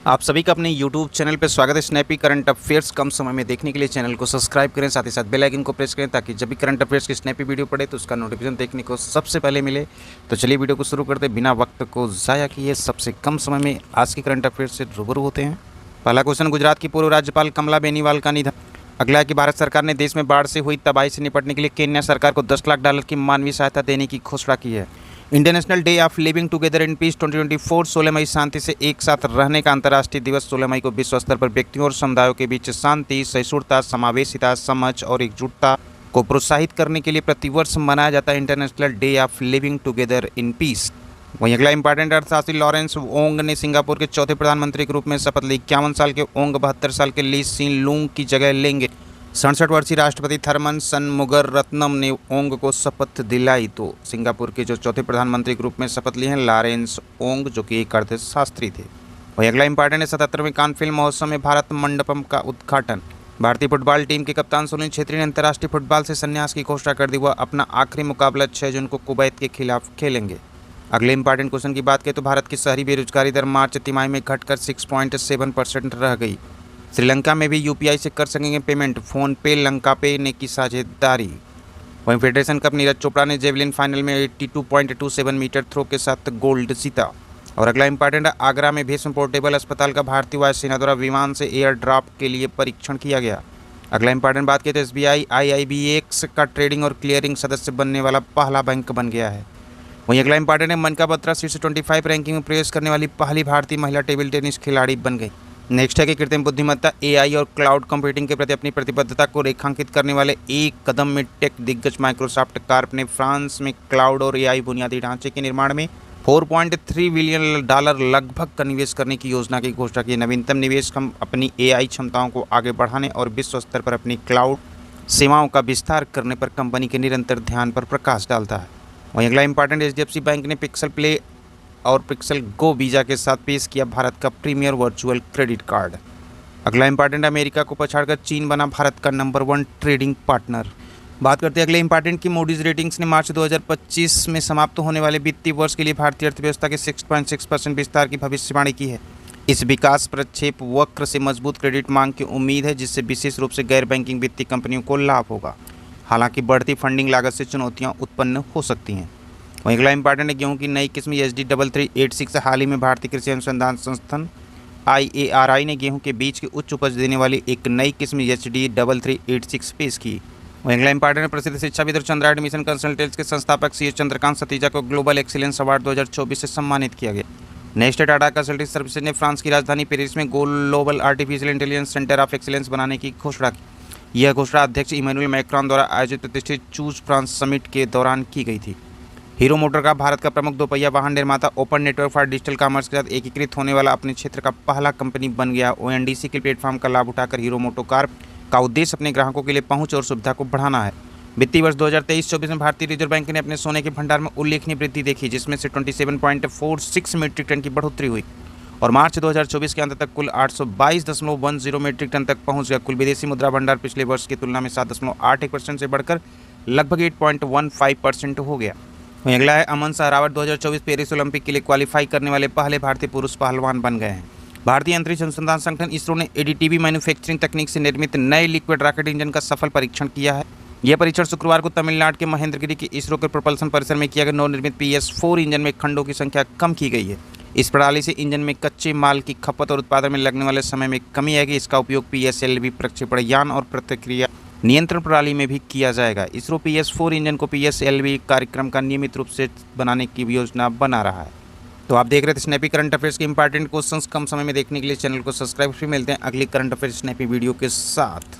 आप सभी का अपने YouTube चैनल पर स्वागत है। स्नैपी करंट अफेयर्स कम समय में देखने के लिए चैनल को सब्सक्राइब करें, साथ ही साथ बेल आइकन को प्रेस करें ताकि जब भी करंट अफेयर्स की स्नैपी वीडियो पड़े तो उसका नोटिफिकेशन देखने को सबसे पहले मिले। तो चलिए वीडियो को शुरू करते बिना वक्त को ज़ाया किए सबसे कम समय में आज के करंट अफेयर्स से रूबरू होते हैं। पहला क्वेश्चन, गुजरात की पूर्व राज्यपाल कमला बेनीवाल का निधन। अगला है कि भारत सरकार ने देश में बाढ़ से हुई तबाही से निपटने के लिए केन्या सरकार को $10 लाख की मानवीय सहायता देने की घोषणा की है। International day of living together in peace 2024 16 मई शांति से एक साथ रहने का अंतर्राष्ट्रीय दिवस 16 मई को विश्व स्तर पर व्यक्तियों और समुदायों के बीच शांति, सहिष्णुता, समावेशिता, समझ और एकजुटता को प्रोत्साहित करने के लिए प्रतिवर्ष मनाया जाता है international day of living together in peace. वहीं अगला इंपॉर्टेंट अर्थशास्त्री लॉरेंस ओंग ने सिंगापुर के चौथे प्रधानमंत्री के रूप में शपथ ली। 51 साल के ओंग 72 साल के ली सीन लूंग की जगह लेंगे। 67 वर्षीय राष्ट्रपति थरमन शनमुगरत्नम ने ओंग को शपथ दिलाई। तो सिंगापुर के जो चौथे प्रधानमंत्री के रूप में शपथ लिए हैं लॉरेंस ओंग, जो कि एक अर्थशास्त्री थे। वहीं अगला इंपॉर्टेंट है 77वें कान फिल्म महोत्सव में भारत मंडपम का उद्घाटन। भारतीय फुटबॉल टीम के कप्तान सुनील छेत्री ने अंतर्राष्ट्रीय फुटबॉल से संन्यास की घोषणा कर दी। वह अपना आखिरी मुकाबला 6 जून को कुवैत के खिलाफ खेलेंगे। अगले इंपॉर्टेंट क्वेश्चन की बात करें तो भारत की शहरी बेरोजगारी दर मार्च तिमाही में घटकर 6.7% रह गई। श्रीलंका में भी यूपीआई से कर सकेंगे पेमेंट, फोन पे लंका पे ने की साझेदारी। वहीं फेडरेशन कप नीरज चोपड़ा ने जेवलिन फाइनल में 82.27 मीटर थ्रो के साथ गोल्ड जीता। और अगला इंपॉर्टेंट है आगरा में भीष्म पोर्टेबल अस्पताल का भारतीय वायुसेना द्वारा विमान से एयर ड्रॉप के लिए परीक्षण किया गया। अगला इंपॉर्टेंट बात करें तो SBI IIBX का ट्रेडिंग और क्लियरिंग सदस्य बनने वाला पहला बैंक बन गया है। वहीं अगला इंपॉर्टेंट है मनिका बत्रा शीर्ष 25 रैंकिंग में प्रवेश करने वाली पहली भारतीय महिला टेबल टेनिस खिलाड़ी बन गई। नेक्स्ट है कि कृत्रिम बुद्धिमत्ता AI और क्लाउड कंप्यूटिंग के प्रति अपनी प्रतिबद्धता को रेखांकित करने वाले एक कदम में टेक दिग्गज माइक्रोसॉफ्ट कॉर्प ने फ्रांस में क्लाउड और AI बुनियादी ढांचे के निर्माण में $4.3 बिलियन लगभग का निवेश करने की योजना की घोषणा की। नवीनतम निवेश हम अपनी AI क्षमताओं को आगे बढ़ाने और विश्व स्तर पर अपनी क्लाउड सेवाओं का विस्तार करने पर कंपनी के निरंतर ध्यान पर प्रकाश डालता है। वहीं अगला इंपॉर्टेंट HDFC बैंक ने पिक्सल प्ले और पिक्सल गो वीज़ा के साथ पेश किया भारत का प्रीमियर वर्चुअल क्रेडिट कार्ड। अगला इंपॉर्टेंट अमेरिका को पछाड़कर चीन बना भारत का नंबर 1 ट्रेडिंग पार्टनर। बात करते हैं अगले इंपॉर्टेंट की मूडीज रेटिंग्स ने मार्च 2025 में समाप्त होने वाले वित्तीय वर्ष के लिए भारतीय अर्थव्यवस्था के 6.6% विस्तार की भविष्यवाणी की है। इस विकास प्रक्षेप वक्र से मजबूत क्रेडिट मांग की उम्मीद है, जिससे विशेष रूप से गैर बैंकिंग वित्तीय कंपनियों को लाभ होगा। हालांकि बढ़ती फंडिंग लागत से चुनौतियां उत्पन्न हो सकती हैं। वहीं अगला इंपॉर्टेंट है गेहूं की नई किस्म HD 3386। हाल ही में भारतीय कृषि अनुसंधान संस्थान IARI ने गेहूं के बीज की उच्च उपज देने वाली एक नई किस्म HD 3386 पेश की। वहीं अगला इंपॉर्टेंट है प्रसिद्ध शिक्षाविद और चंद्रायन मिशन कंसल्टेंट्स के संस्थापक CS चंद्रकांत सतीजा को ग्लोबल एक्सीलेंस अवार्ड 2024 से सम्मानित किया गया। नेक्स्ट टाटा कंसल्टिंग सर्विसेज ने फ्रांस की राजधानी पेरिस में global artificial intelligence centre of excellence बनाने की घोषणा की। यह घोषणा अध्यक्ष इमैनुअल मैक्रोन द्वारा आयोजित प्रतिष्ठित चूज फ्रांस समिट के दौरान की गई थी। हीरो मोटर का भारत का प्रमुख दोपहिया वाहन निर्माता open network for digital commerce के साथ एकीकृत होने वाला अपने क्षेत्र का पहला कंपनी बन गया। ONDC के प्लेटफॉर्म का लाभ उठाकर हीरो मोटोकार का उद्देश्य अपने ग्राहकों के लिए पहुंच और सुविधा को बढ़ाना है। वित्तीय वर्ष 2023-24 में भारतीय रिजर्व बैंक ने अपने सोने के भंडार में उल्लेखनीय वृद्धि देखी, जिसमें से 27.46 मीट्रिक टन की बढ़ोतरी हुई और मार्च 2024 के अंत तक कुल 822.10 मीट्रिक टन तक पहुंच गया। कुल विदेशी मुद्रा भंडार पिछले वर्ष की तुलना में 7.81% से बढ़कर लगभग 8.15% हो गया। वहीं अगला है अमन सहरावत 2024 पेरिस ओलंपिक के लिए क्वालिफाई करने वाले पहले भारतीय पुरुष पहलवान बन गए हैं। भारतीय अंतरिक्ष अनुसंधान संगठन इसरो ने ADTV मैन्युफैक्चरिंग तकनीक से निर्मित नए लिक्विड रॉकेट इंजन का सफल परीक्षण किया है। यह परीक्षण शुक्रवार को तमिलनाडु के महेंद्रगिरी के इसरो के propulsion परिसर में किया गया। नवनिर्मित PS4 इंजन में खंडों की संख्या कम की गई है। इस प्रणाली से इंजन में कच्चे माल की खपत और उत्पादन में लगने वाले समय में कमी आएगी। इसका उपयोग PSLV प्रक्षेपण यान और प्रतिक्रिया नियंत्रण प्रणाली में भी किया जाएगा। इसरो PS4 इंजन को PSLV कार्यक्रम का नियमित रूप से बनाने की योजना बना रहा है। तो आप देख रहे थे स्नैपी करंट अफेयर्स के इंपॉर्टेंट क्वेश्चंस कम समय में देखने के लिए चैनल को सब्सक्राइब। फिर मिलते हैं अगली करंट अफेयर्स स्नैपी वीडियो के साथ।